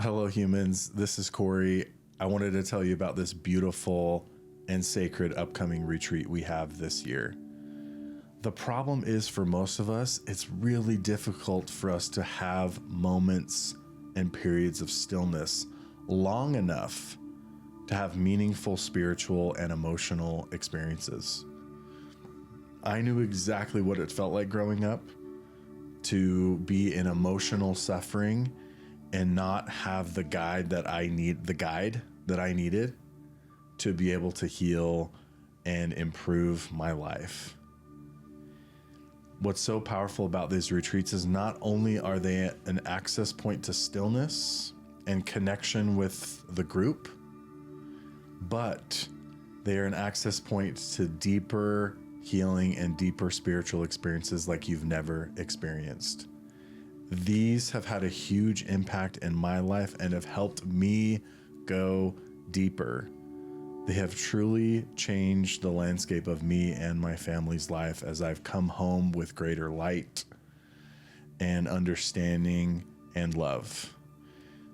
Hello, humans. This is Corey. I wanted to tell you about this beautiful and sacred upcoming retreat we have this year. The problem is, for most of us, it's really difficult for us to have moments and periods of stillness long enough to have meaningful spiritual and emotional experiences. I knew exactly what it felt like growing up to be in emotional suffering and not have the guide that I needed to be able to heal and improve my life. What's so powerful about these retreats is not only are they an access point to stillness and connection with the group, but they are an access point to deeper healing and deeper spiritual experiences like you've never experienced. These have had a huge impact in my life and have helped me go deeper. They have truly changed the landscape of me and my family's life as I've come home with greater light and understanding and love.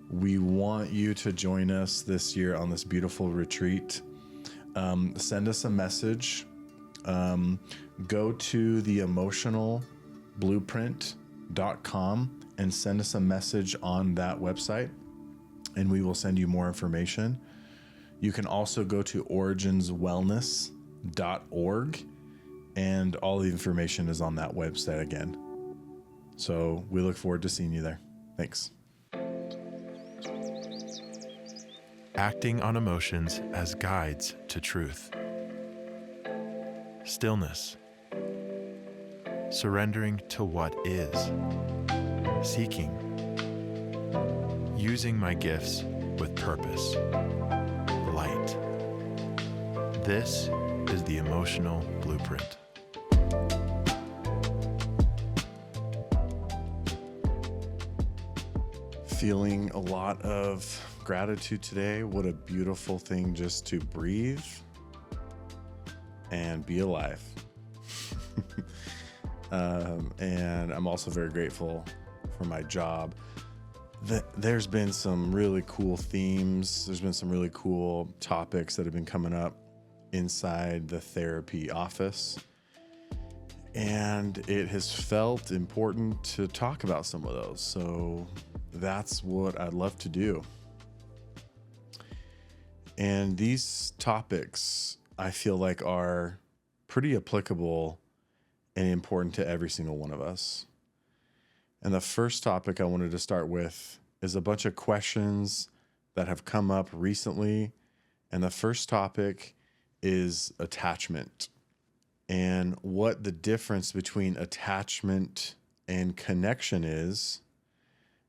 We want you to join us this year on this beautiful retreat. Send us a message. Go to theemotionalblueprint.com and send us a message on that website, and we will send you more information. You can also go to originswellness.org, and all the information is on that website again. So we look forward to seeing you there. Thanks. Acting on emotions as guides to truth. Stillness. Surrendering to what is. Seeking. Using my gifts with purpose. Light. This is the Emotional Blueprint. Feeling a lot of gratitude today. What a beautiful thing just to breathe and be alive. And I'm also very grateful for my job. There's been some really cool themes. There's been some really cool topics that have been coming up inside the therapy office. And it has felt important to talk about some of those. So that's what I'd love to do. And these topics, I feel like, are pretty applicable and important to every single one of us. And the first topic I wanted to start with is a bunch of questions that have come up recently. And the first topic is attachment and what the difference between attachment and connection is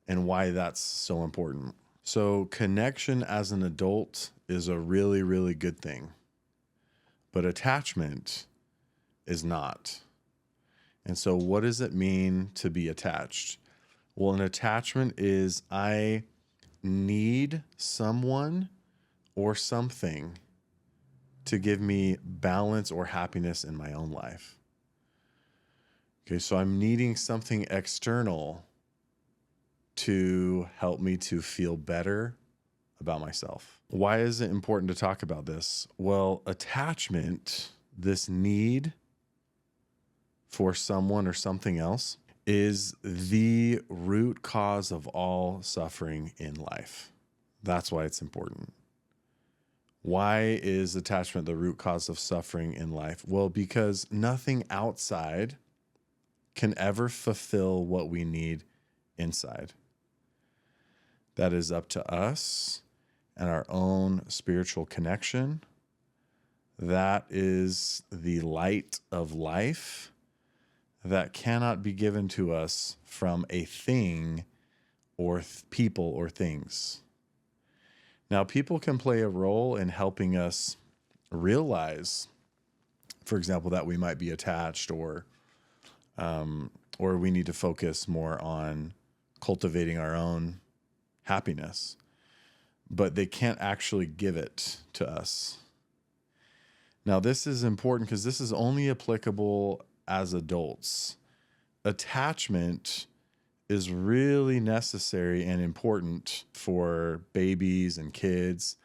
and why that's so important. So connection as an adult is a really, really good thing, but attachment is not. And so what does it mean to be attached? Well, an attachment is I need someone or something to give me balance or happiness in my own life. Okay, so I'm needing something external to help me to feel better about myself. Why is it important to talk about this? Well, attachment, this need for someone or something else, is the root cause of all suffering in life. That's why it's important. Why is attachment the root cause of suffering in life? Well, because nothing outside can ever fulfill what we need inside. That is up to us and our own spiritual connection. That is the light of life that cannot be given to us from a thing or people or things. Now, people can play a role in helping us realize, for example, that we might be attached, or we need to focus more on cultivating our own happiness, but they can't actually give it to us. Now, this is important because this is only applicable as adults. Attachment is really necessary and important for babies and kids.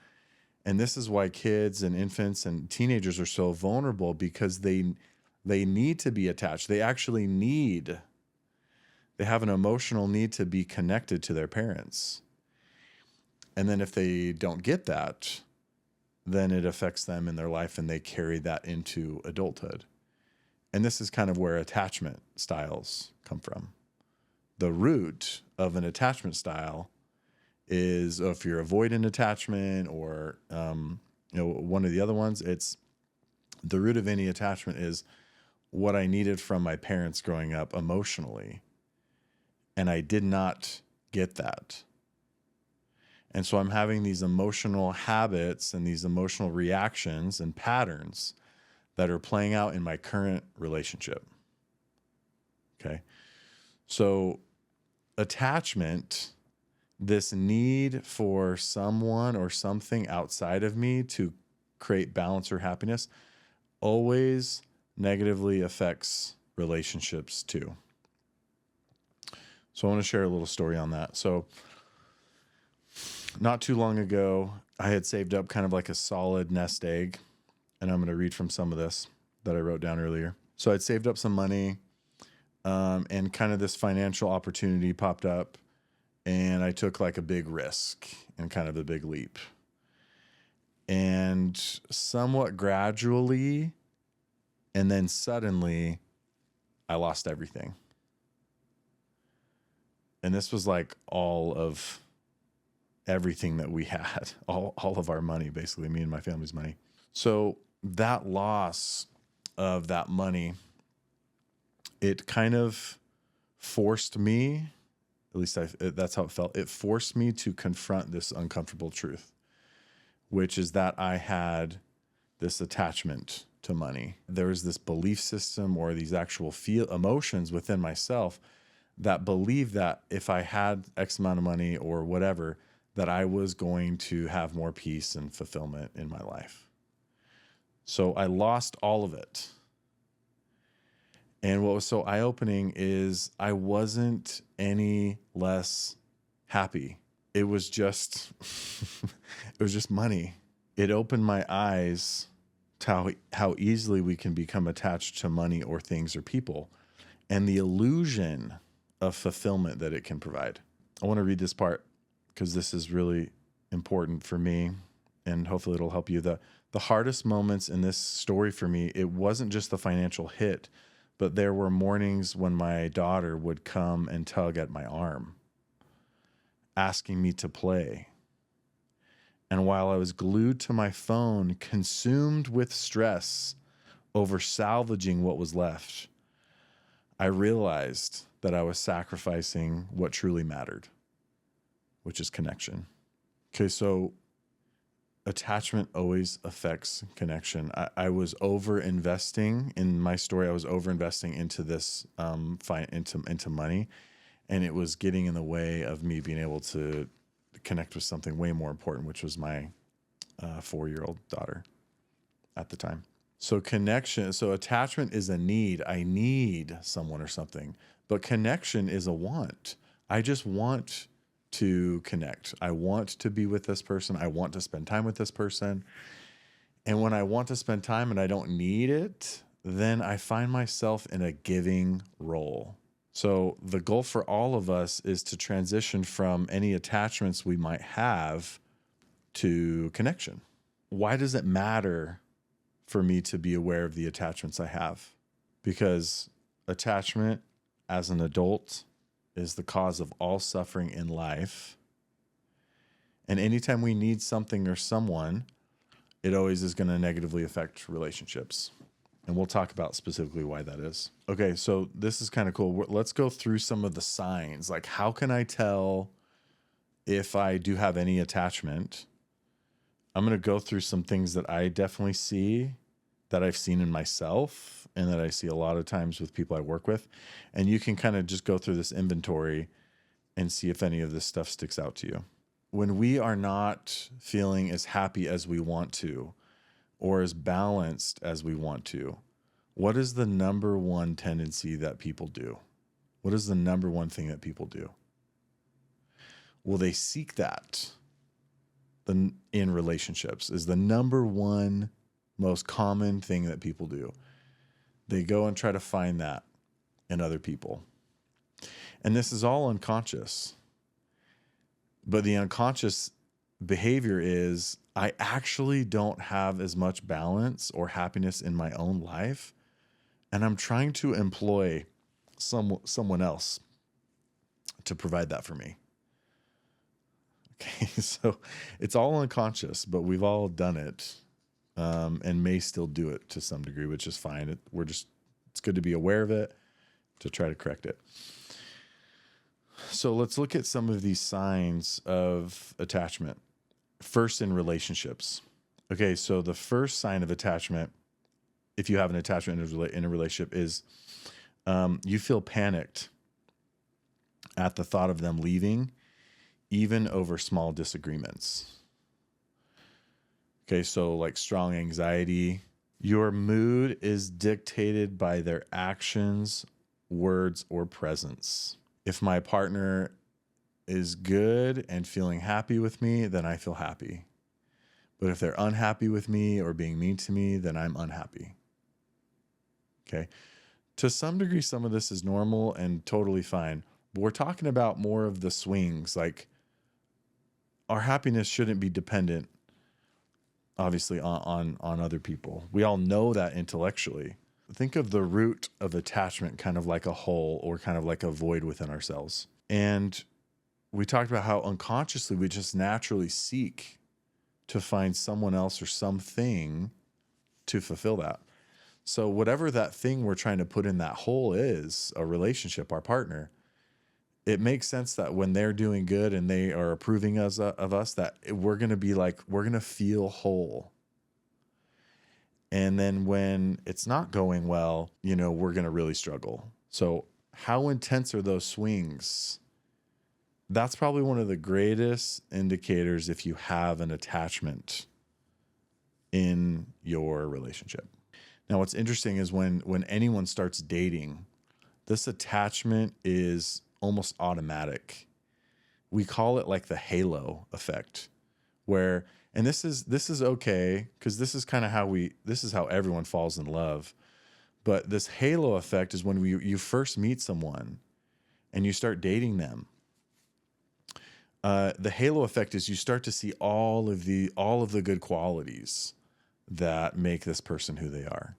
And this is why kids and infants and teenagers are so vulnerable, because they need to be attached. They have an emotional need to be connected to their parents. And then if they don't get that, then it affects them in their life and they carry that into adulthood. And this is kind of where attachment styles come from. The root of an attachment style is, if you're avoidant attachment or one of the other ones, it's the root of any attachment is what I needed from my parents growing up emotionally. And I did not get that. And so I'm having these emotional habits and these emotional reactions and patterns that are playing out in my current relationship. Okay. So attachment, this need for someone or something outside of me to create balance or happiness, always negatively affects relationships too. So I want to share a little story on that. So not too long ago, I had saved up kind of like a solid nest egg, and I'm going to read from some of this that I wrote down earlier. So I'd saved up some money, and kind of this financial opportunity popped up, and I took like a big risk and kind of a big leap. And somewhat gradually, and then suddenly, I lost everything. And this was like all of everything that we had, all of our money, basically, me and my family's money. So that loss of that money, it kind of forced me, at least that's how it felt. It forced me to confront this uncomfortable truth, which is that I had this attachment to money. There was this belief system or these actual emotions within myself that believed that if I had X amount of money or whatever, that I was going to have more peace and fulfillment in my life. So I lost all of it. And what was so eye-opening is I wasn't any less happy. It was just, it was just money. It opened my eyes to how easily we can become attached to money or things or people, and the illusion of fulfillment that it can provide. I want to read this part because this is really important for me, and hopefully it'll help you. The hardest moments in this story for me, it wasn't just the financial hit, but there were mornings when my daughter would come and tug at my arm, asking me to play. And while I was glued to my phone, consumed with stress over salvaging what was left, I realized that I was sacrificing what truly mattered, which is connection. Okay, so attachment always affects connection. I was over-investing in my story. I was over-investing into this, into money, and it was getting in the way of me being able to connect with something way more important, which was my 4-year-old daughter at the time. So attachment is a need. I need someone or something, but connection is a want. I just want to connect. I want to be with this person. I want to spend time with this person. And when I want to spend time and I don't need it, then I find myself in a giving role. So the goal for all of us is to transition from any attachments we might have to connection. Why does it matter for me to be aware of the attachments I have? Because attachment as an adult is the cause of all suffering in life. And anytime we need something or someone, it always is going to negatively affect relationships. And we'll talk about specifically why that is. Okay, so this is kind of cool. Let's go through some of the signs. Like, how can I tell if I do have any attachment? I'm going to go through some things that I definitely see, that I've seen in myself, and that I see a lot of times with people I work with. And you can kind of just go through this inventory and see if any of this stuff sticks out to you. When we are not feeling as happy as we want to, or as balanced as we want to, what is the number one tendency that people do? What is the number one thing that people do? Well, they seek that in relationships is the number one most common thing that people do. They go and try to find that in other people. And this is all unconscious. But the unconscious behavior is I actually don't have as much balance or happiness in my own life. And I'm trying to employ someone else to provide that for me. Okay, so it's all unconscious, but we've all done it and may still do it to some degree, which is fine. It's good to be aware of it, to try to correct it. So let's look at some of these signs of attachment. First, in relationships. Okay, so the first sign of attachment, if you have an attachment in a relationship, is you feel panicked at the thought of them leaving, even over small disagreements. Okay, so like strong anxiety. Your mood is dictated by their actions, words, or presence. If my partner is good and feeling happy with me, then I feel happy. But if they're unhappy with me or being mean to me, then I'm unhappy. Okay. To some degree, some of this is normal and totally fine. But we're talking about more of the swings. Like our happiness shouldn't be dependent, obviously, on other people. We all know that intellectually. Think of the root of attachment kind of like a hole or kind of like a void within ourselves. And we talked about how unconsciously we just naturally seek to find someone else or something to fulfill that. So whatever that thing we're trying to put in that hole is, a relationship, our partner, it makes sense that when they're doing good and they are approving of us, that we're going to be like, we're going to feel whole. And then when it's not going well, we're going to really struggle. So how intense are those swings? That's probably one of the greatest indicators if you have an attachment in your relationship. Now, what's interesting is when anyone starts dating, this attachment is almost automatic. We call it like the halo effect, where, and this is okay, because this is kind of this is how everyone falls in love. But this halo effect is when you first meet someone and you start dating them. The halo effect is you start to see all of the good qualities that make this person who they are.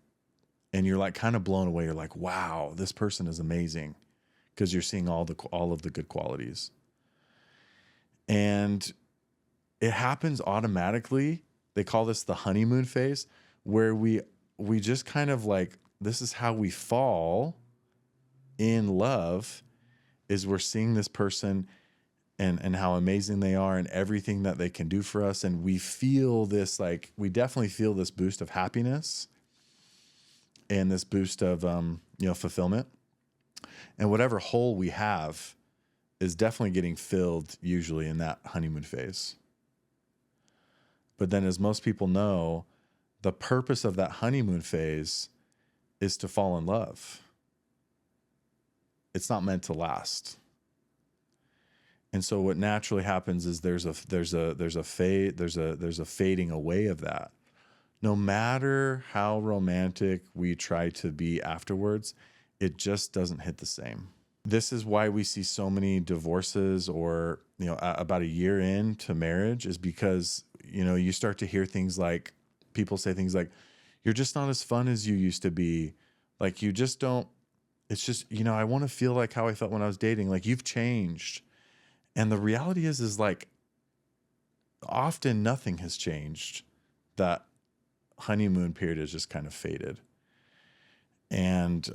And you're like kind of blown away. You're like, wow, this person is amazing, because you're seeing all of the good qualities. And it happens automatically. They call this the honeymoon phase, where we just kind of like, this is how we fall in love, is we're seeing this person and how amazing they are and everything that they can do for us. And we feel this, like, we definitely feel this boost of happiness and this boost of, fulfillment. And whatever hole we have is definitely getting filled usually in that honeymoon phase. But then, as most people know, the purpose of that honeymoon phase is to fall in love. It's not meant to last. And so what naturally happens is there's a fading away of that. No matter how romantic we try to be afterwards, it just doesn't hit the same. This is why we see so many divorces, or, about a year into marriage, is because, you start to hear things like, people say things like, you're just not as fun as you used to be. Like, you just don't, it's just, I want to feel like how I felt when I was dating. Like, you've changed. And the reality is like, often nothing has changed. That honeymoon period is just kind of faded. And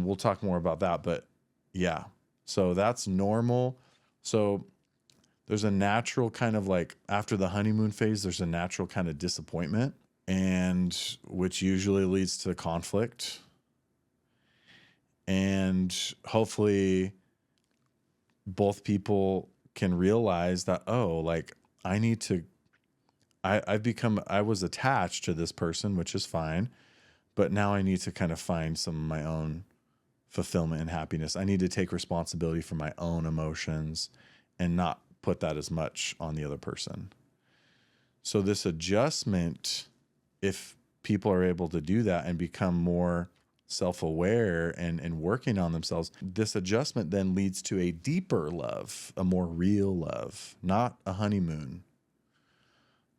we'll talk more about that. But yeah, so that's normal. So there's a natural kind of like, after the honeymoon phase, there's a natural kind of disappointment, and which usually leads to conflict. And hopefully both people can realize that, oh, like, I was attached to this person, which is fine, but now I need to kind of find some of my own fulfillment and happiness. I need to take responsibility for my own emotions and not put that as much on the other person. So this adjustment, if people are able to do that and become more self-aware and working on themselves, this adjustment then leads to a deeper love, a more real love, not a honeymoon,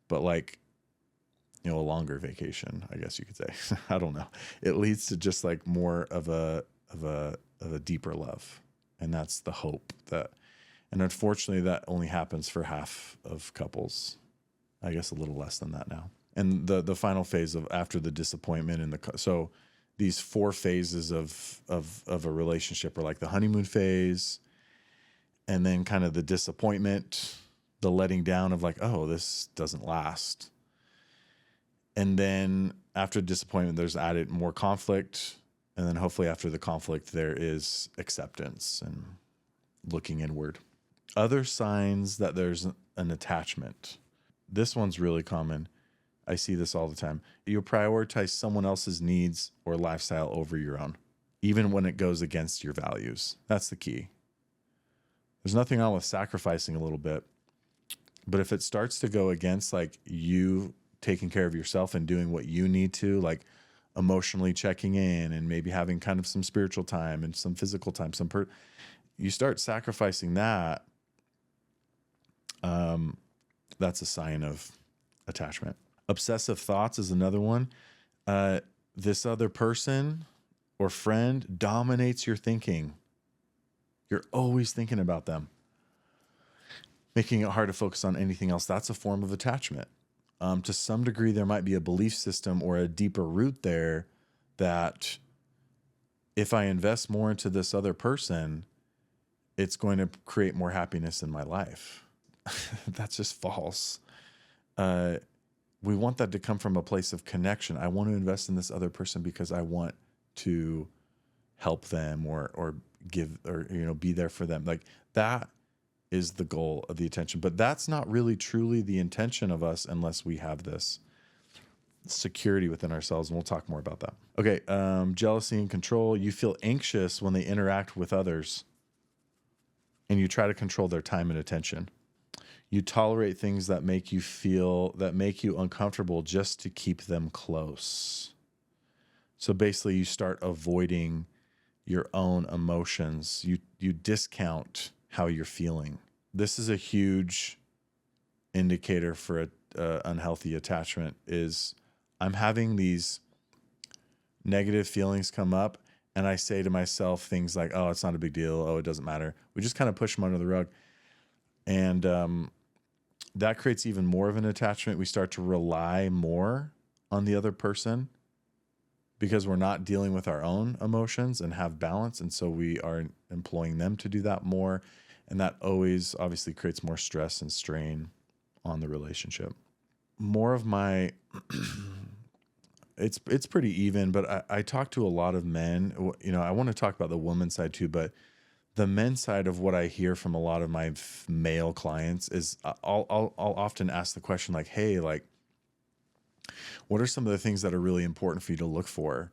but like, a longer vacation, I guess you could say. I don't know. It leads to just like more of a deeper love. And that's the hope and unfortunately that only happens for half of couples. I guess a little less than that now. And the final phase of after the disappointment and so these 4 phases of a relationship are like the honeymoon phase, and then kind of the disappointment, the letting down of like, oh, this doesn't last. And then after disappointment, there's added more conflict. And then hopefully after the conflict, there is acceptance and looking inward. Other signs that there's an attachment. This one's really common. I see this all the time. You prioritize someone else's needs or lifestyle over your own, even when it goes against your values. That's the key. There's nothing wrong with sacrificing a little bit, but if it starts to go against like you taking care of yourself and doing what you need to, like emotionally checking in and maybe having kind of some spiritual time and some physical time, you start sacrificing that, that's a sign of attachment. Obsessive thoughts is another one. This other person or friend dominates your thinking. You're always thinking about them, making it hard to focus on anything else. That's a form of attachment. To some degree, there might be a belief system or a deeper root there that if I invest more into this other person, it's going to create more happiness in my life. That's just false. We want that to come from a place of connection. I want to invest in this other person because I want to help them or give or be there for them. Like that is the goal of the attention. But that's not really truly the intention of us unless we have this security within ourselves. And we'll talk more about that. Okay. Jealousy and control. You feel anxious when they interact with others and you try to control their time and attention. You tolerate things that make you uncomfortable just to keep them close. So basically you start avoiding your own emotions. You discount how you're feeling. This is a huge indicator for a unhealthy attachment is I'm having these negative feelings come up and I say to myself things like, oh, it's not a big deal. Oh, it doesn't matter. We just kind of push them under the rug. And that creates even more of an attachment. We start to rely more on the other person because we're not dealing with our own emotions and have balance. And so we are employing them to do that more. And that always obviously creates more stress and strain on the relationship. More of my, it's pretty even, but I talk to a lot of men. I want to talk about the woman side too, but the men's side of what I hear from a lot of my male clients is I'll often ask the question like, hey, like, what are some of the things that are really important for you to look for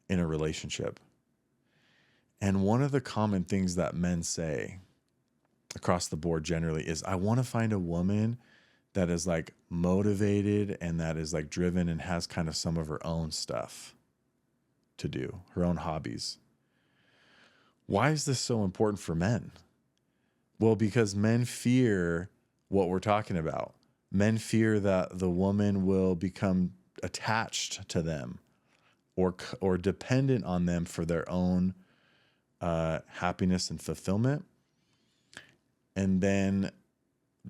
in a relationship? And one of the common things that men say across the board generally is, I want to find a woman that is like motivated and that is like driven and has kind of some of her own stuff to do, her own hobbies. Why is this so important for men? Well, because men fear what we're talking about. Men fear that the woman will become attached to them or dependent on them for their own happiness and fulfillment. And then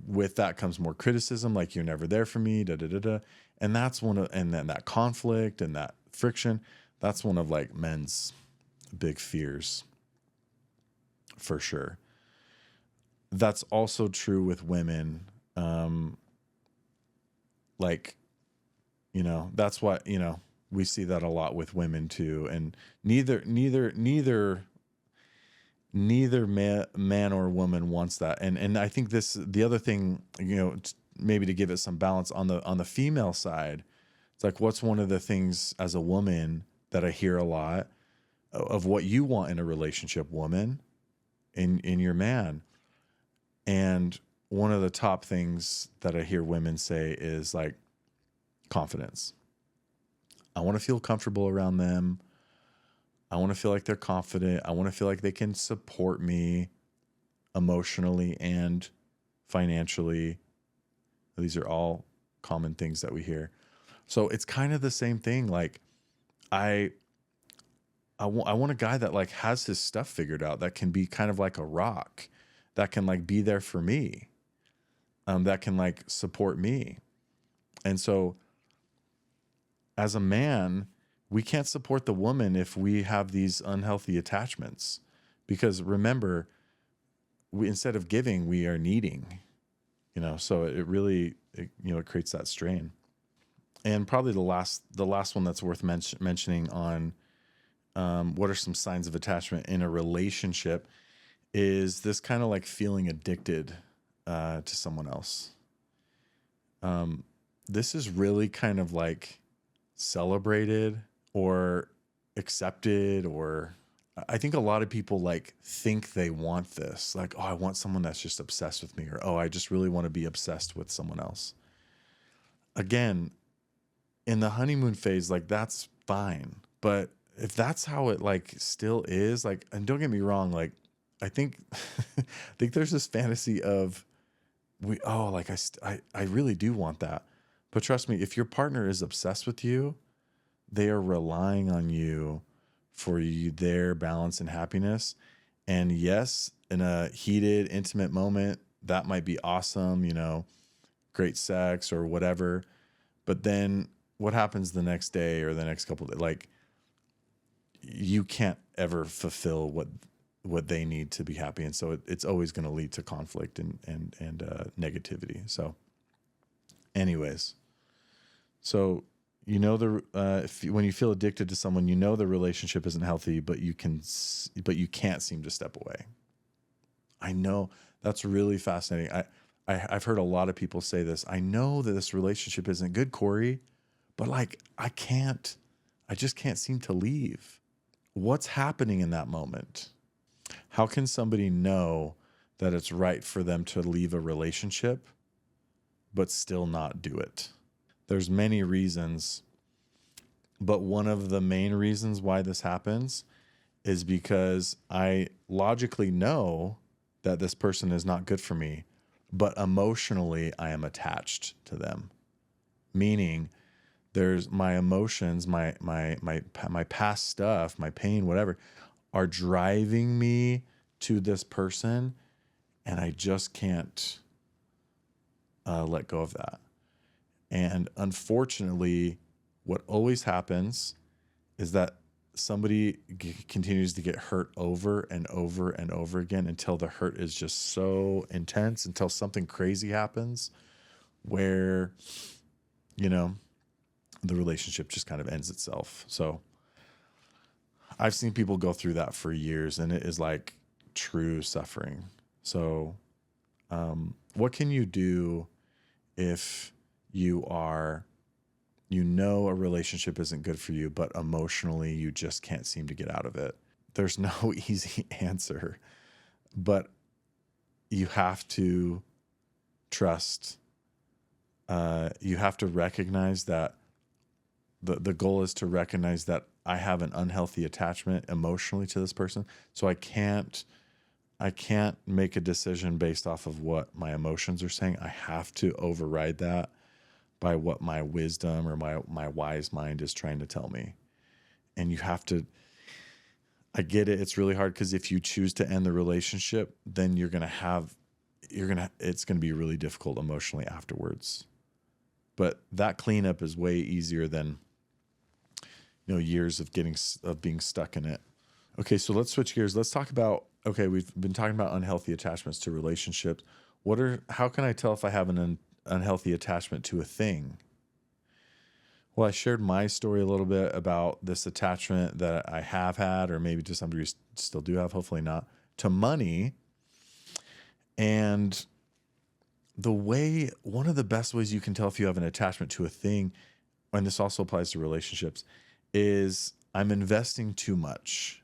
with that comes more criticism, like you're never there for me, da da da da. And that's and then that conflict and that friction, that's one of like men's big fears. For sure. That's also true with women. That's what, we see that a lot with women too. And neither man or woman wants that. And I think the other thing, maybe to give it some balance on the female side, it's like, what's one of the things as a woman that I hear a lot? of what you want in a relationship, woman, in your man. And one of the top things that I hear women say is like confidence. I want to feel comfortable around them. I want to feel like they're confident. I want to feel like they can support me emotionally and financially. These are all common things that we hear. So it's kind of the same thing. Like I want a guy that like has his stuff figured out, that can be kind of like a rock, that can like be there for me, that can like support me. And so as a man, we can't support the woman if we have these unhealthy attachments, because remember, instead of giving, we are needing, so it really, it creates that strain. And probably the last one that's worth mentioning on what are some signs of attachment in a relationship is this kind of like feeling addicted to someone else. This is really kind of like celebrated or accepted, or I think a lot of people like think they want this, like, oh, I want someone that's just obsessed with me, or, oh, I just really want to be obsessed with someone else. Again, in the honeymoon phase, like that's fine. But if that's how it like still is, like, and don't get me wrong, like I think, I think there's this fantasy of I really do want that. But trust me, if your partner is obsessed with you, they are relying on you for their balance and happiness. And yes, in a heated, intimate moment, that might be awesome, great sex or whatever. But then what happens the next day or the next couple of days? Like, you can't ever fulfill what they need to be happy. And so it's always going to lead to conflict and negativity. So anyways, so when you feel addicted to someone, the relationship isn't healthy, but you can't seem to step away. I know that's really fascinating. I've heard a lot of people say this. I know that this relationship isn't good, Corey, but like, I just can't seem to leave. What's happening in that moment? How can somebody know that it's right for them to leave a relationship, but still not do it? There's many reasons, but one of the main reasons why this happens is because I logically know that this person is not good for me, but emotionally I am attached to them. Meaning there's my emotions, my past stuff, my pain, whatever, are driving me to this person, and I just can't let go of that. And unfortunately, what always happens is that somebody continues to get hurt over and over and over again until the hurt is just so intense, until something crazy happens where, the relationship just kind of ends itself. So I've seen people go through that for years, and it is like true suffering. So what can you do if a relationship isn't good for you, but emotionally you just can't seem to get out of it? There's no easy answer, but you have to trust. You have to recognize that the goal is to recognize that I have an unhealthy attachment emotionally to this person. So I can't make a decision based off of what my emotions are saying. I have to override that by what my wisdom or my wise mind is trying to tell me. And you have to, I get it. It's really hard, because if you choose to end the relationship, then it's going to be really difficult emotionally afterwards. But that cleanup is way easier than, years of being stuck in it. Okay. So let's switch gears. Let's talk about, we've been talking about unhealthy attachments to relationships. How can I tell if I have an unhealthy attachment to a thing? Well, I shared my story a little bit about this attachment that I have had, or maybe to some degree still do have, hopefully not, to money. And one of the best ways you can tell if you have an attachment to a thing, and this also applies to relationships, is I'm investing too much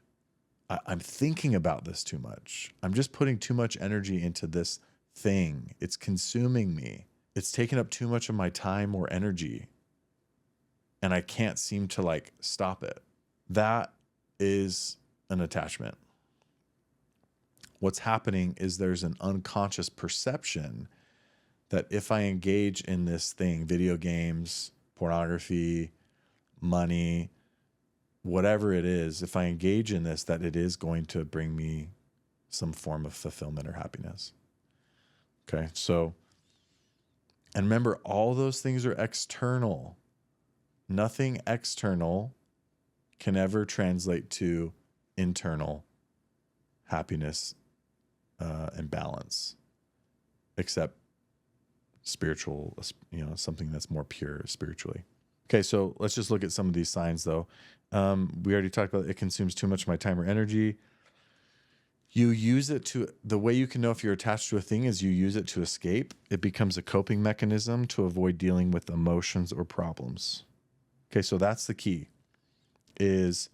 I'm thinking about this too much. I'm just putting too much energy into this thing. It's consuming me. It's taking up too much of my time or energy. And I can't seem to like stop it. That is an attachment. What's happening is there's an unconscious perception that if I engage in this thing, video games, pornography, money, whatever it is, if I engage in this, that it is going to bring me some form of fulfillment or happiness. Okay. So, and remember, all those things are external. Nothing external can ever translate to internal happiness and balance, except spiritual, something that's more pure spiritually. Okay, so let's just look at some of these signs, though. We already talked about it consumes too much of my time or energy. You use it to, the way you can know if you're attached to a thing is you use it to escape. It becomes a coping mechanism to avoid dealing with emotions or problems. Okay, so that's the key, is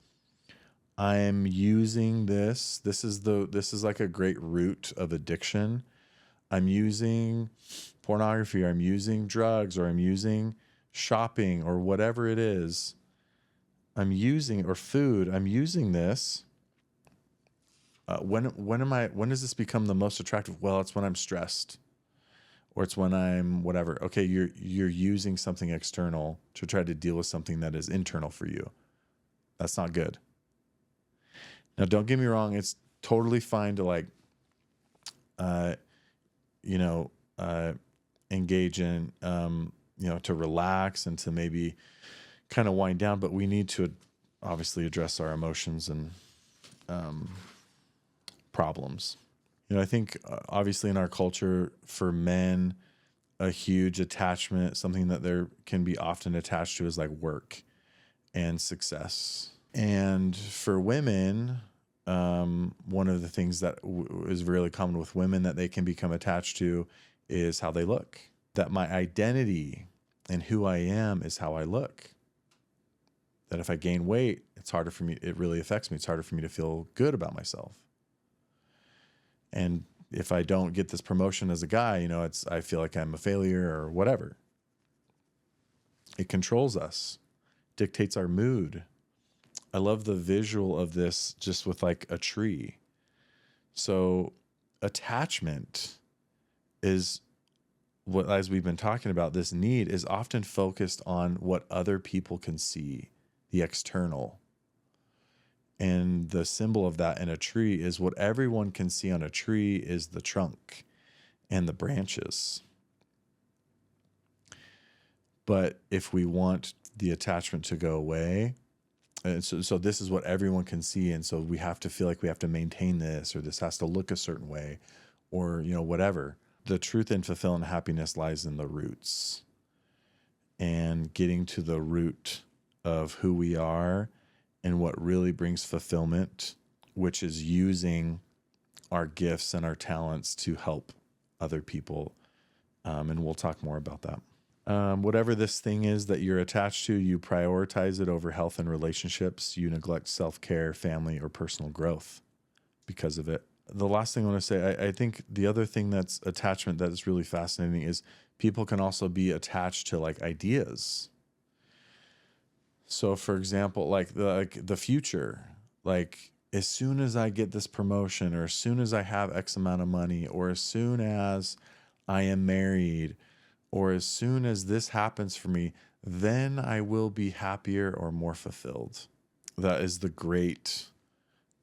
I'm using this. This is like a great root of addiction. I'm using pornography, or I'm using drugs, or I'm using shopping, or whatever it is. I'm using, or food. I'm using this. When does this become the most attractive? Well, it's when I'm stressed, or it's when I'm whatever. Okay, you're using something external to try to deal with something that is internal for you. That's not good. Now, don't get me wrong. It's totally fine to like, engage in, to relax and to maybe kind of wind down, but we need to obviously address our emotions and problems. I think obviously in our culture, for men, a huge attachment, something that there can be often attached to, is like work and success. And for women, one of the things that is really common with women that they can become attached to is how they look. That my identity and who I am is how I look. That if I gain weight, it's harder for me. It really affects me. It's harder for me to feel good about myself. And if I don't get this promotion as a guy, I feel like I'm a failure or whatever. It controls us, dictates our mood. I love the visual of this just with like a tree. So attachment is what, as we've been talking about, this need is often focused on what other people can see, the external. And the symbol of that in a tree is what everyone can see on a tree is the trunk and the branches. But if we want the attachment to go away, and so this is what everyone can see, and so we have to feel like we have to maintain this, or this has to look a certain way, or whatever. The truth in fulfillment and happiness lies in the roots, and getting to the root of who we are and what really brings fulfillment, which is using our gifts and our talents to help other people. And we'll talk more about that. Whatever this thing is that you're attached to, you prioritize it over health and relationships. You neglect self-care, family, or personal growth because of it. The last thing I want to say, I think the other thing that's attachment that is really fascinating is people can also be attached to like ideas. So for example, like the future, like as soon as I get this promotion, or as soon as I have X amount of money, or as soon as I am married, or as soon as this happens for me, then I will be happier or more fulfilled. That is the great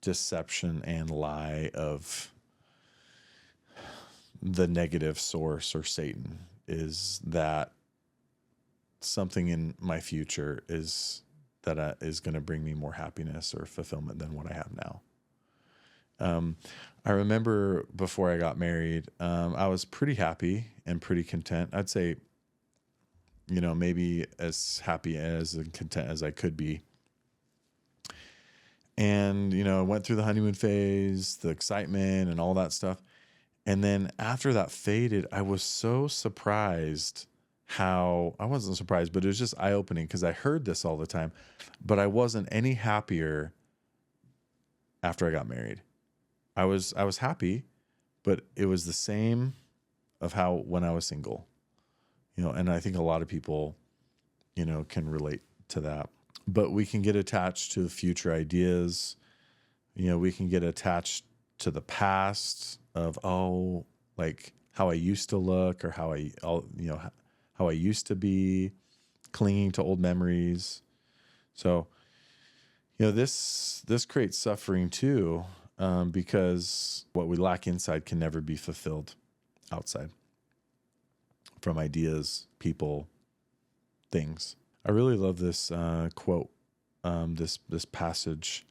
deception and lie of the negative source, or Satan, is that something in my future is going to bring me more happiness or fulfillment than what I have now. I remember before I got married, I was pretty happy and pretty content. I'd say, maybe as happy and content as I could be. And, went through the honeymoon phase, the excitement and all that stuff. And then after that faded, I was so surprised I wasn't surprised, but it was just eye-opening because I heard this all the time, but I wasn't any happier after I got married. I was happy, but it was the same of how when I was single, and I think a lot of people, can relate to that. But we can get attached to the future ideas. We can get attached to the past of, like how I used to look or how I used to be, clinging to old memories. So, this creates suffering too, because what we lack inside can never be fulfilled outside from ideas, people, things. I really love this quote, this passage.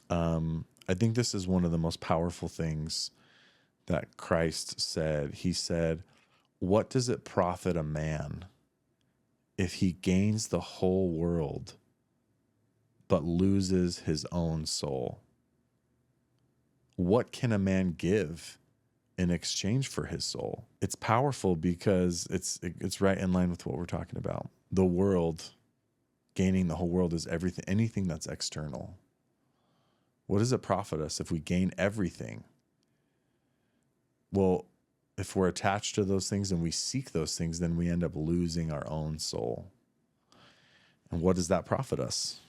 I think this is one of the most powerful things that Christ said. He said, "What does it profit a man if he gains the whole world but loses his own soul? What can a man give in exchange for his soul?" It's powerful because it's right in line with what we're talking about. The world, gaining the whole world, is everything, anything that's external. What does it profit us if we gain everything? Well, if we're attached to those things and we seek those things, then we end up losing our own soul. And what does that profit us?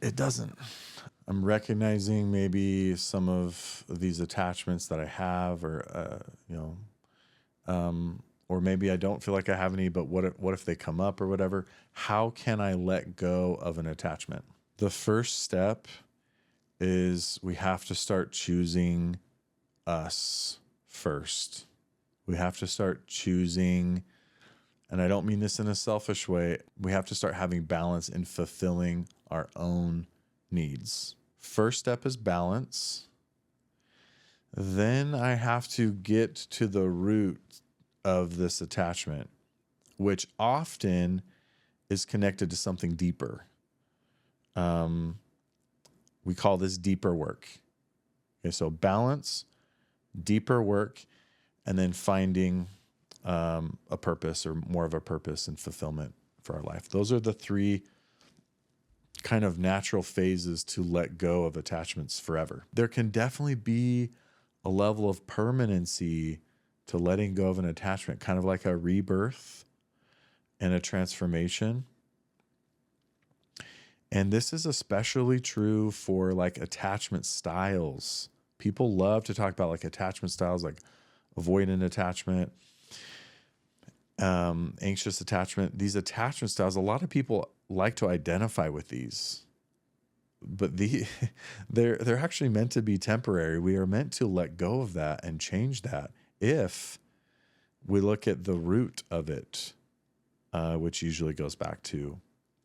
It doesn't. I'm recognizing maybe some of these attachments that I have, or maybe I don't feel like I have any, but what if they come up or whatever? How can I let go of an attachment? The first step is we have to start choosing us first. We have to start choosing, and I don't mean this in a selfish way, we have to start having balance in fulfilling our own needs. First step is balance. Then I have to get to the root of this attachment, which often is connected to something deeper. We call this deeper work. Okay, so balance, deeper work, and then finding a purpose, or more of a purpose and fulfillment for our life. Those are the three kind of natural phases to let go of attachments forever. There can definitely be a level of permanency to letting go of an attachment, kind of like a rebirth and a transformation. And this is especially true for like attachment styles. People love to talk about like attachment styles, like avoidant attachment, anxious attachment. These attachment styles, a lot of people like to identify with these, but they're actually meant to be temporary. We are meant to let go of that and change that if we look at the root of it, which usually goes back to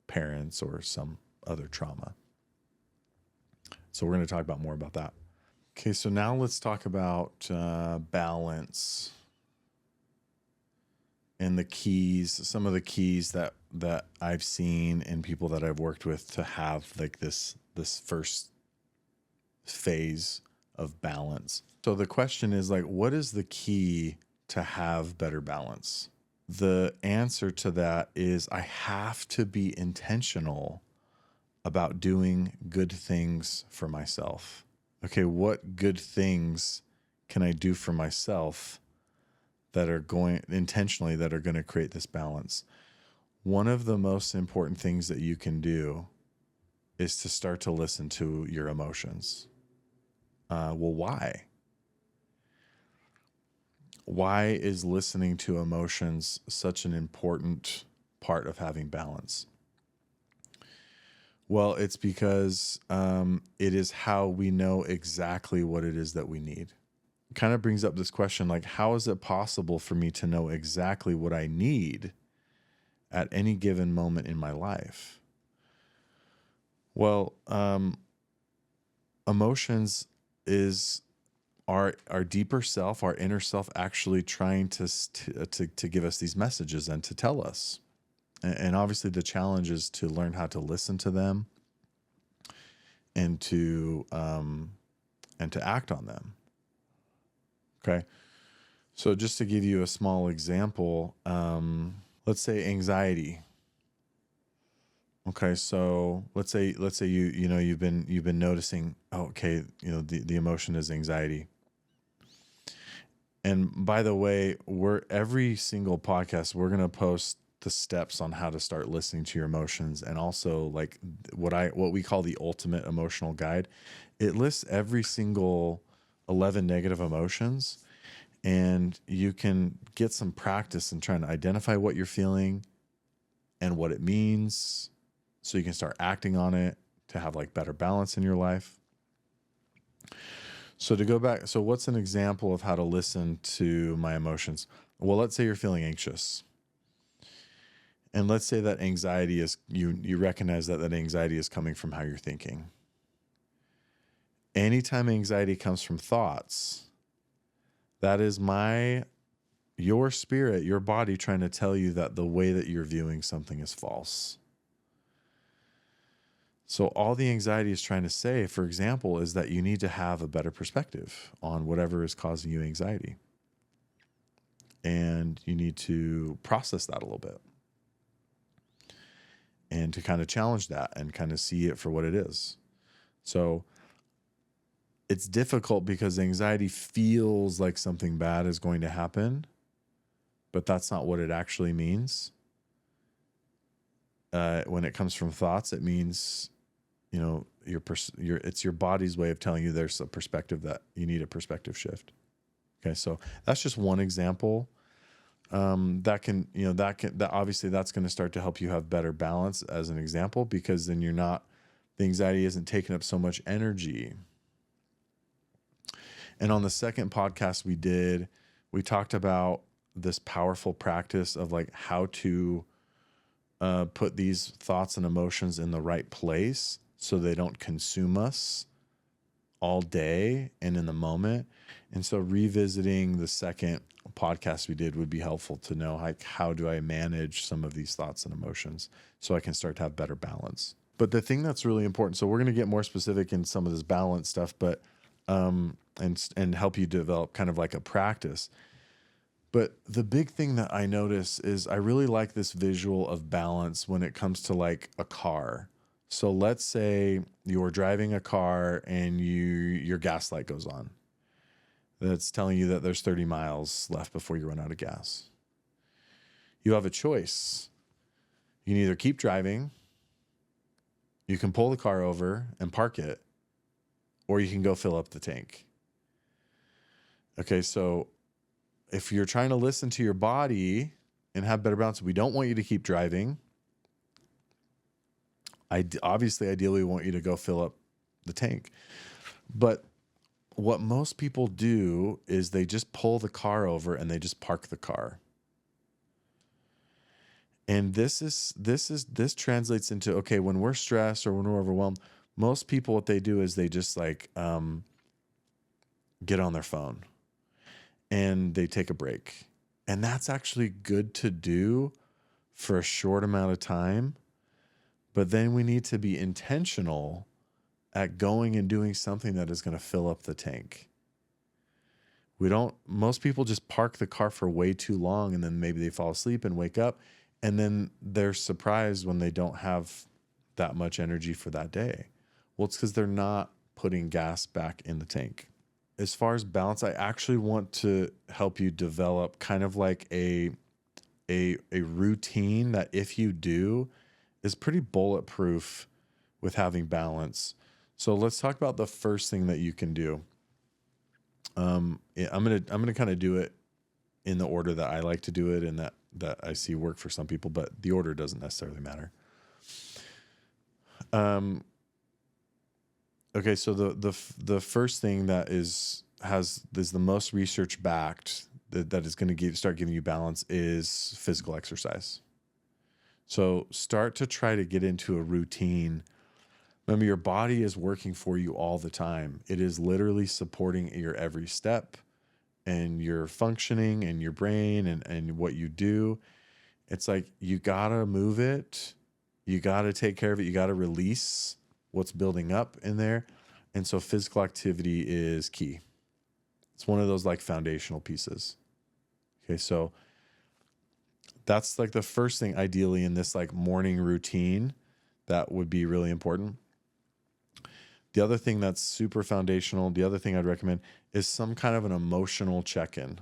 parents or some other trauma. So we're going to talk about more about that. Okay, so now let's talk about balance and the keys, some of the keys that I've seen in people that I've worked with to have like this first phase of balance. So the question is like, what is the key to have better balance? The answer to that is I have to be intentional about doing good things for myself. Okay, what good things can I do for myself that are going intentionally that are going to create this balance? One of the most important things that you can do is to start to listen to your emotions. Well, why? Why is listening to emotions such an important part of having balance? Well, it's because it is how we know exactly what it is that we need. It kind of brings up this question, like, how is it possible for me to know exactly what I need at any given moment in my life? Well, emotions is our deeper self, our inner self, actually trying to give us these messages and to tell us. And obviously the challenge is to learn how to listen to them and to act on them. Okay. So just to give you a small example, let's say anxiety. Okay, so let's say you've been noticing, oh, okay, the emotion is anxiety. And by the way, every single podcast we're going to post the steps on how to start listening to your emotions, and also like what we call the ultimate emotional guide. It lists every single 11 negative emotions, and you can get some practice in trying to identify what you're feeling and what it means, so you can start acting on it to have like better balance in your life. So to go back, so what's an example of how to listen to my emotions? Well, let's say you're feeling anxious. And let's say that anxiety is, you recognize that anxiety is coming from how you're thinking. Anytime anxiety comes from thoughts, that is your spirit, your body trying to tell you that the way that you're viewing something is false. So all the anxiety is trying to say, for example, is that you need to have a better perspective on whatever is causing you anxiety. And you need to process that a little bit, and to kind of challenge that and kind of see it for what it is. So it's difficult because anxiety feels like something bad is going to happen, but that's not what it actually means. When it comes from thoughts, it means, it's your body's way of telling you there's a perspective, that you need a perspective shift. Okay, so that's just one example. That obviously that's going to start to help you have better balance as an example, because then the anxiety isn't taking up so much energy. And on the second podcast we talked about this powerful practice of like how to put these thoughts and emotions in the right place so they don't consume us all day and in the moment. And so revisiting the second podcast we did would be helpful to know, like, how do I manage some of these thoughts and emotions so I can start to have better balance. But the thing that's really important, so we're going to get more specific in some of this balance stuff, but and help you develop kind of like a practice. But the big thing that I notice is I really like this visual of balance when it comes to like a car. So let's say you're driving a car and your gas light goes on. That's telling you that there's 30 miles left before you run out of gas. You have a choice. You can either keep driving, you can pull the car over and park it, or you can go fill up the tank. Okay, so if you're trying to listen to your body and have better balance, we don't want you to keep driving. Ideally, we want you to go fill up the tank. But what most people do is they just pull the car over and they just park the car. And this translates into, okay, when we're stressed or when we're overwhelmed, most people, what they do is they just like get on their phone and they take a break. And that's actually good to do for a short amount of time. But then we need to be intentional at going and doing something that is going to fill up the tank. Most people just park the car for way too long, and then maybe they fall asleep and wake up, and then they're surprised when they don't have that much energy for that day. Well, it's because they're not putting gas back in the tank. As far as balance, I actually want to help you develop kind of like a routine that, if you do, is pretty bulletproof with having balance. So let's talk about the first thing that you can do. I'm gonna kind of do it in the order that I like to do it, and that I see work for some people, but the order doesn't necessarily matter. Okay, so the first thing that is the most research backed that is going to start giving you balance is physical exercise. So start to try to get into a routine. Remember, your body is working for you all the time. It is literally supporting your every step and your functioning and your brain and what you do. It's like, you gotta move it. You gotta take care of it. You gotta release what's building up in there. And so physical activity is key. It's one of those like foundational pieces. Okay, so that's like the first thing ideally in this like morning routine that would be really important. The other thing that's super foundational, the other thing I'd recommend is some kind of an emotional check-in.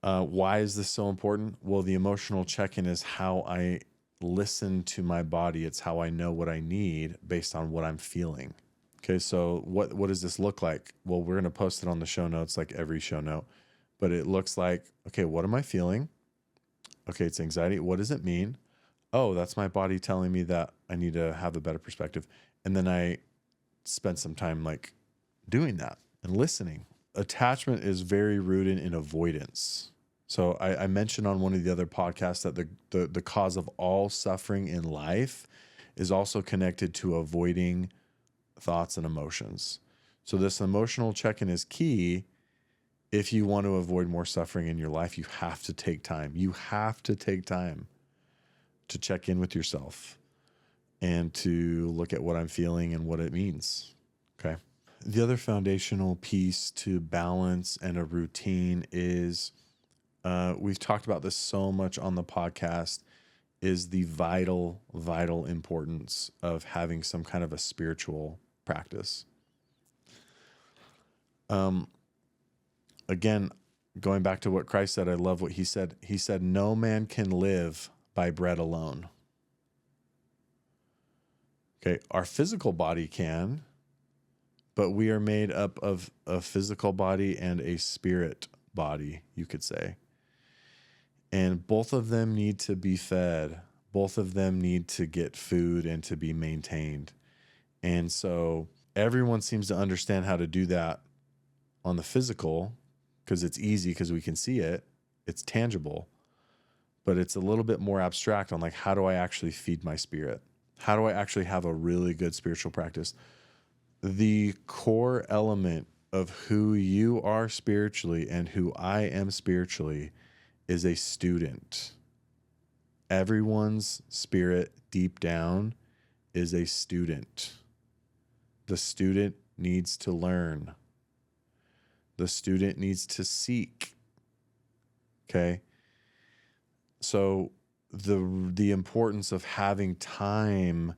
Why is this so important? Well, the emotional check-in is how I listen to my body. It's how I know what I need based on what I'm feeling. Okay, so what does this look like? Well, we're going to post it on the show notes like every show note. But it looks like, okay, what am I feeling? Okay, it's anxiety. What does it mean? Oh, that's my body telling me that I need to have a better perspective. And then I spend some time like doing that and listening. Attachment is very rooted in avoidance. So I mentioned on one of the other podcasts that the cause of all suffering in life is also connected to avoiding thoughts and emotions. So this emotional check-in is key. If you want to avoid more suffering in your life, you have to take time. You have to take time to check in with yourself and to look at what I'm feeling and what it means. Okay. The other foundational piece to balance and a routine is, we've talked about this so much on the podcast, is the vital importance of having some kind of a spiritual practice. Again, going back to what Christ said, I love what he said. He said, no man can live by bread alone. Okay, our physical body can, but we are made up of a physical body and a spirit body, you could say. And both of them need to be fed. Both of them need to get food and to be maintained. And so everyone seems to understand how to do that on the physical, because it's easy, because we can see it, it's tangible, but it's a little bit more abstract on like, how do I actually feed my spirit? How do I actually have a really good spiritual practice? The core element of who you are spiritually and who I am spiritually is a student. Everyone's spirit deep down is a student. The student needs to learn. The student needs to seek. Okay. So the importance of having time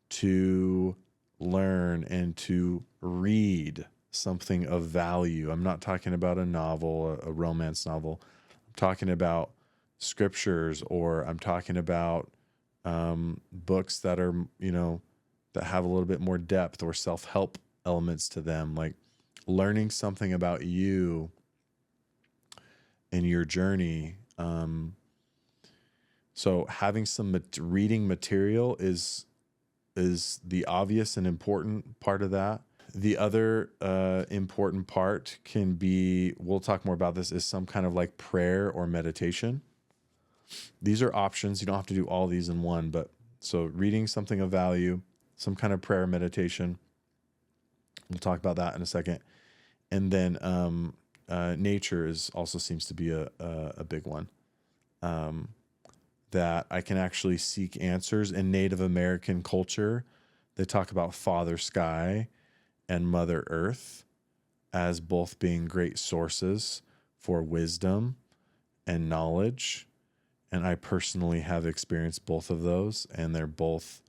to learn and to read something of value. I'm not talking about a novel, a romance novel. I'm talking about scriptures, or I'm talking about books that are, that have a little bit more depth or self-help elements to them, like learning something about you and your journey. So having some reading material is the obvious and important part of that. The other important part can be, we'll talk more about this, is some kind of like prayer or meditation. These are options. You don't have to do all these in one, but so reading something of value, some kind of prayer meditation. We'll talk about that in a second. And then nature also seems to be a big one. That I can actually seek answers. In Native American culture, they talk about Father Sky and Mother Earth as both being great sources for wisdom and knowledge. And I personally have experienced both of those, and they're both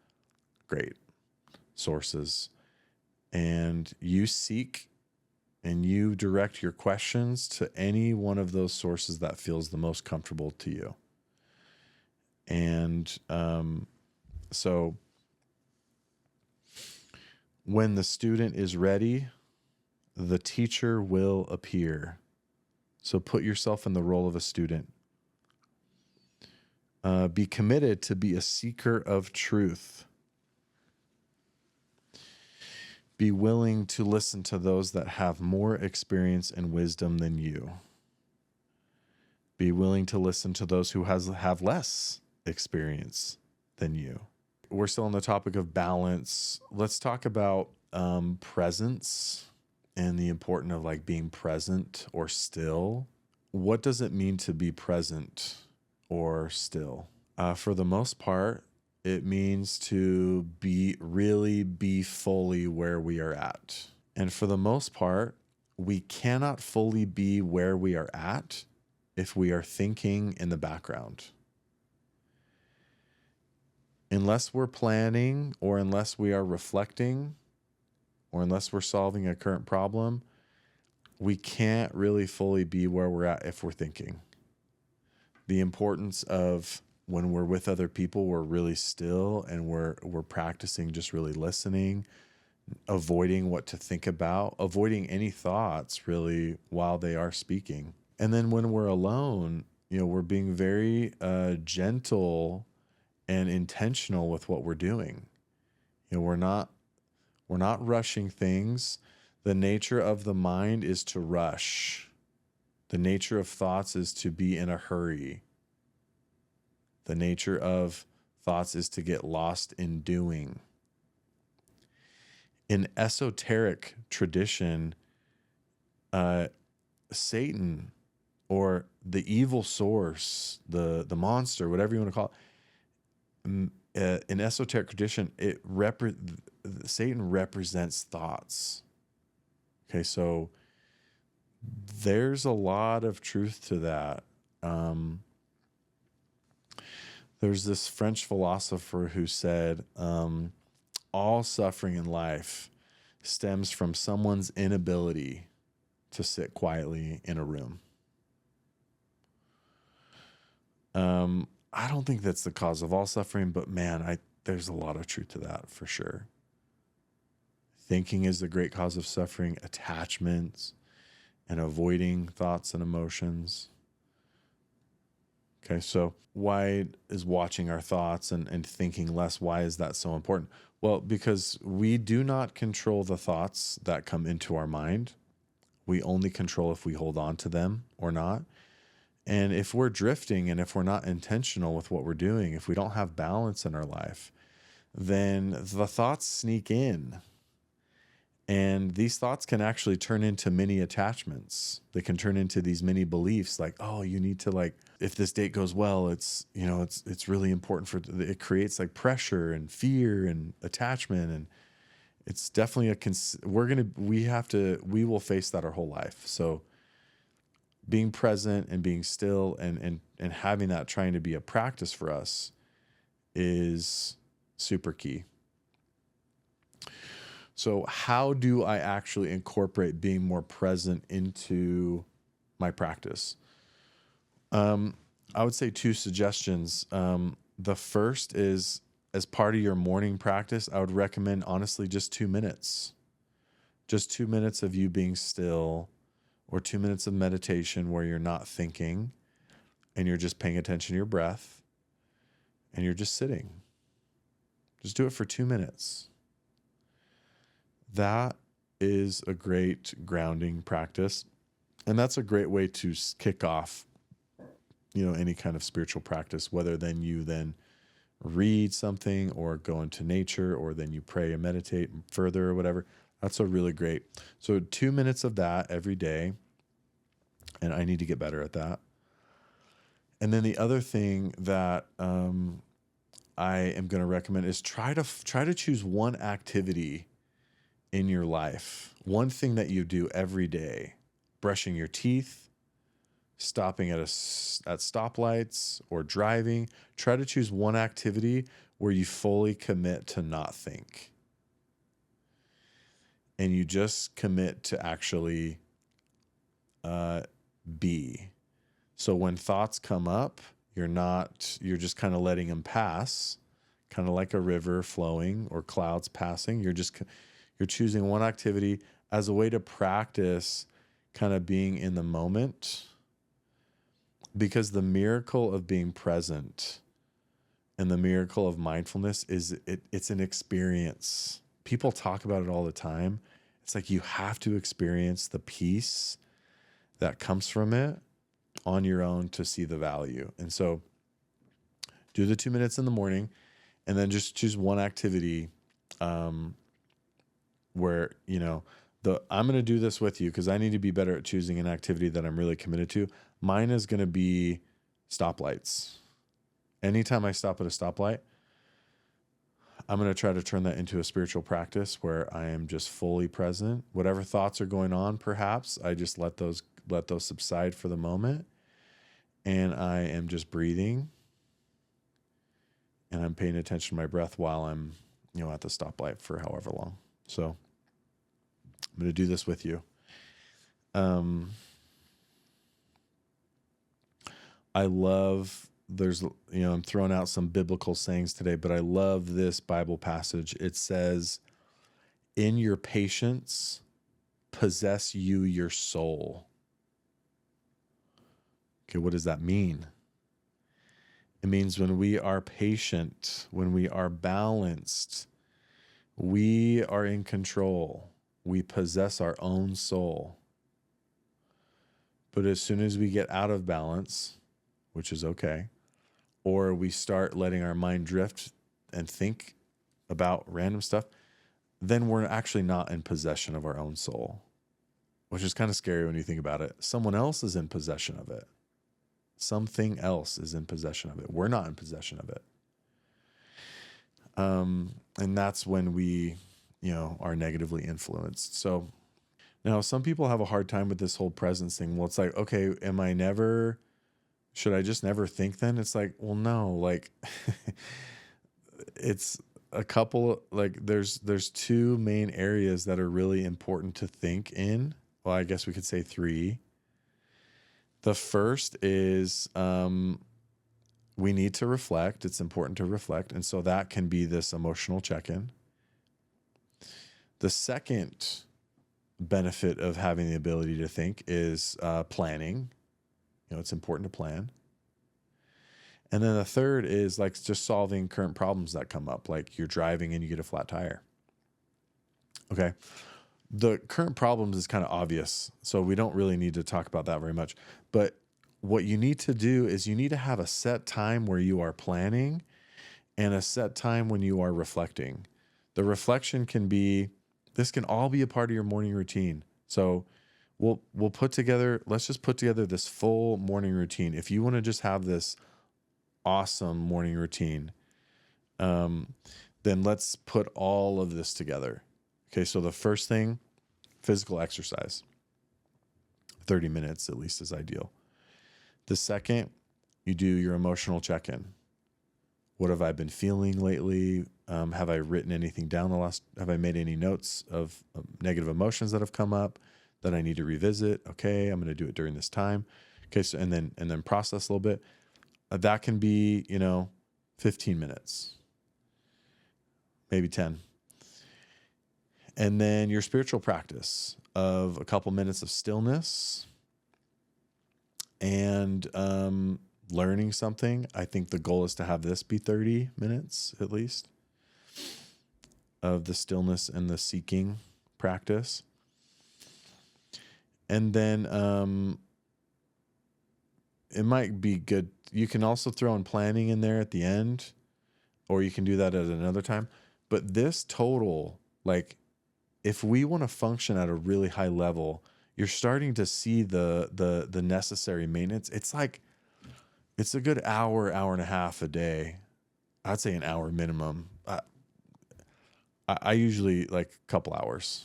great sources. And you seek and you direct your questions to any one of those sources that feels the most comfortable to you. And so when the student is ready, the teacher will appear. So put yourself in the role of a student. Be committed to be a seeker of truth. Be willing to listen to those that have more experience and wisdom than you. Be willing to listen to those who have less experience than you. We're still on the topic of balance. Let's talk about presence and the importance of like being present or still. What does it mean to be present or still? For the most part, it means to really be fully where we are at. And for the most part, we cannot fully be where we are at if we are thinking in the background. unless we're planning or unless we are reflecting or unless we're solving a current problem, we can't really fully be where we're at if we're thinking. The importance of when we're with other people, we're really still and we're practicing just really listening, avoiding what to think about, avoiding any thoughts really while they are speaking. And then when we're alone, we're being very gentle and intentional with what we're doing. We're not rushing things. The nature of the mind is to rush. The nature of thoughts is to be in a hurry. The nature of thoughts is to get lost in doing. In esoteric tradition, Satan or the evil source, the monster, whatever you want to call it, in esoteric tradition, Satan represents thoughts. Okay, so there's a lot of truth to that. There's this French philosopher who said, all suffering in life stems from someone's inability to sit quietly in a room. I don't think that's the cause of all suffering, but man, there's a lot of truth to that for sure. Thinking is the great cause of suffering, attachments, and avoiding thoughts and emotions. Okay, so why is watching our thoughts and thinking less, why is that so important? Well, because we do not control the thoughts that come into our mind. We only control if we hold on to them or not. And if we're drifting and if we're not intentional with what we're doing, if we don't have balance in our life, then the thoughts sneak in. And these thoughts can actually turn into mini attachments. They can turn into these mini beliefs like, oh, you need to if this date goes well, it's really important it creates like pressure and fear and attachment. And it's definitely we will face that our whole life. So being present and being still and having that trying to be a practice for us is super key. So how do I actually incorporate being more present into my practice? I would say 2 suggestions. The first is, as part of your morning practice, I would recommend honestly just 2 minutes. Just 2 minutes of you being still, or 2 minutes of meditation where you're not thinking and you're just paying attention to your breath and you're just sitting. Just do it for 2 minutes. That is a great grounding practice. And that's a great way to kick off, any kind of spiritual practice, whether then you read something or go into nature or then you pray and meditate further or whatever. That's a really great. So 2 minutes of that every day. And I need to get better at that. And then the other thing that I am going to recommend is try to choose one activity in your life, one thing that you do every day: brushing your teeth, stopping at stoplights, or driving. Try to choose one activity where you fully commit to not think. And you just commit to actually be. So when thoughts come up, you're just kind of letting them pass, kind of like a river flowing or clouds passing. You're choosing one activity as a way to practice kind of being in the moment, because the miracle of being present and the miracle of mindfulness it's an experience. People talk about it all the time. It's like you have to experience the peace that comes from it on your own to see the value. And so do the 2 minutes in the morning and then just choose one activity where, I'm going to do this with you because I need to be better at choosing an activity that I'm really committed to. Mine is going to be stoplights. Anytime I stop at a stoplight, I'm going to try to turn that into a spiritual practice where I am just fully present. Whatever thoughts are going on, perhaps I just let those subside for the moment. And I am just breathing and I'm paying attention to my breath while I'm, at the stoplight for however long. So I'm going to do this with you. I love, I'm throwing out some biblical sayings today, but I love this Bible passage. It says, in your patience, possess you your soul. Okay, what does that mean? It means when we are patient, when we are balanced, we are in control. We possess our own soul. But as soon as we get out of balance, which is okay, or we start letting our mind drift and think about random stuff, then we're actually not in possession of our own soul, which is kind of scary when you think about it. Someone else is in possession of it. Something else is in possession of it. We're not in possession of it. And that's when we, are negatively influenced. So now some people have a hard time with this whole presence thing. Well, it's like, okay, should I just never think then? It's like, well, no, like it's a couple, like there's two main areas that are really important to think in. Well, I guess we could say three. The first is we need to reflect. It's important to reflect. And so that can be this emotional check-in. The second benefit of having the ability to think is planning. It's important to plan. And then the third is like just solving current problems that come up, like you're driving and you get a flat tire. Okay. The current problems is kind of obvious, so we don't really need to talk about that very much. But what you need to do is you need to have a set time where you are planning and a set time when you are reflecting. The reflection this can all be a part of your morning routine. So let's just put together this full morning routine. If you want to just have this awesome morning routine, then let's put all of this together. Okay, so the first thing, physical exercise. 30 minutes at least is ideal. The second, you do your emotional check-in. What have I been feeling lately? Have I written anything down have I made any notes of negative emotions that have come up that I need to revisit? Okay, I'm going to do it during this time. Okay, so and then process a little bit. That can be, 15 minutes, maybe 10. And then your spiritual practice of a couple minutes of stillness and learning something. I think the goal is to have this be 30 minutes at least of the stillness and the seeking practice. And then it might be good. You can also throw in planning in there at the end, or you can do that at another time. But this total, like, if we want to function at a really high level, you're starting to see the necessary maintenance. It's like, it's a good hour and a half a day. I'd say an hour minimum. I usually like a couple hours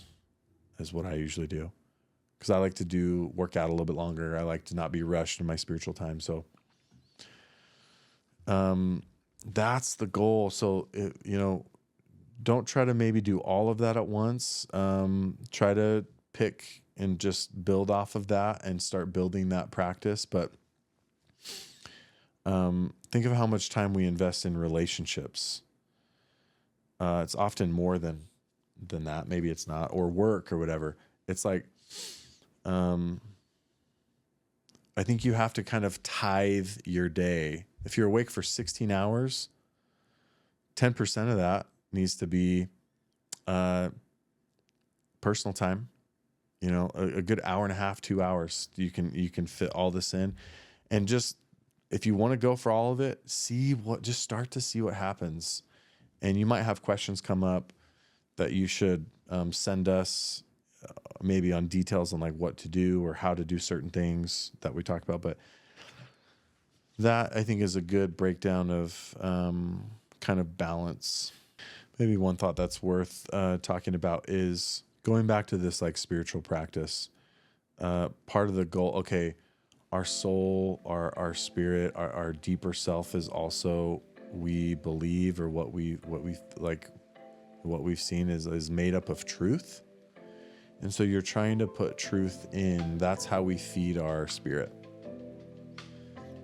is what I usually do, because I like to work out a little bit longer. I like to not be rushed in my spiritual time. So that's the goal. So, don't try to maybe do all of that at once. Try to pick and just build off of that and start building that practice. But think of how much time we invest in relationships. It's often more than that. Maybe it's not, or work or whatever. It's like, I think you have to kind of tithe your day. If you're awake for 16 hours, 10% of that needs to be personal time. A good hour and a half, 2 hours. You can fit all this in, and just if you want to go for all of it, just start to see what happens. And you might have questions come up that you should send us, maybe on details on like what to do or how to do certain things that we talked about. But that, I think, is a good breakdown of kind of balance. Maybe one thought that's worth talking about is going back to this like spiritual practice. Part of the goal, okay, our soul, our spirit, our deeper self is also we believe or what we've seen is made up of truth. And so you're trying to put truth in. That's how we feed our spirit.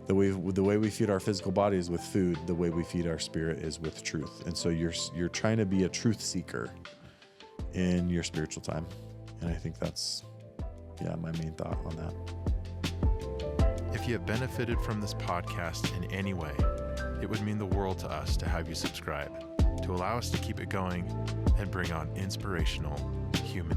The way we feed our physical body is with food. The way we feed our spirit is with truth. And so you're trying to be a truth seeker in your spiritual time. And I think that's, my main thought on that. If you have benefited from this podcast in any way, it would mean the world to us to have you subscribe, to allow us to keep it going and bring on inspirational human